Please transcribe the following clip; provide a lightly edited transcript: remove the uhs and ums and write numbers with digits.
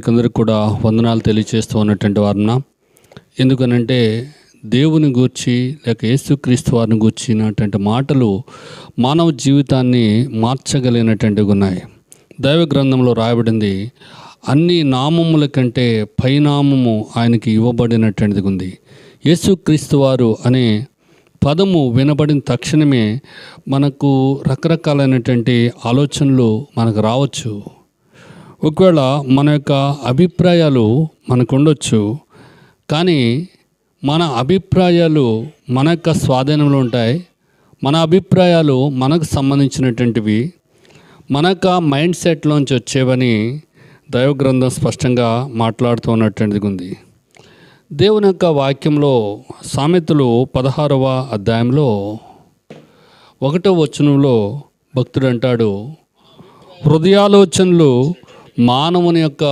అందరికి కూడా వందనాలు తెలియజేస్తూ ఉన్నటువంటి వారున. ఎందుకనంటే దేవుని గూర్చి లేక యేసుక్రీస్తు వారిని గూర్చినటువంటి మాటలు మానవ జీవితాన్ని మార్చగలిగినటువంటివి ఉన్నాయి. దైవ గ్రంథంలో రాయబడింది, అన్ని నామముల కంటే పైనామము ఆయనకి ఇవ్వబడినటువంటిది ఉంది. యేసుక్రీస్తు వారు అనే పదము వినబడిన తక్షణమే మనకు రకరకాలైనటువంటి ఆలోచనలు మనకు రావచ్చు. ఒకవేళ మన యొక్క అభిప్రాయాలు మనకు ఉండొచ్చు, కానీ మన అభిప్రాయాలు మన యొక్క స్వాధీనంలో ఉంటాయి. మన అభిప్రాయాలు మనకు సంబంధించినటువంటివి, మన యొక్క మైండ్ సెట్లోంచి వచ్చేవని దైవ గ్రంథం స్పష్టంగా మాట్లాడుతూ ఉన్నటువంటిది ఉంది. దేవుని యొక్క వాక్యంలో సామెతలు 16వ అధ్యాయంలో 1వ వచనంలో భక్తుడు అంటాడు, హృదయాలోచనలు మానవుని యొక్క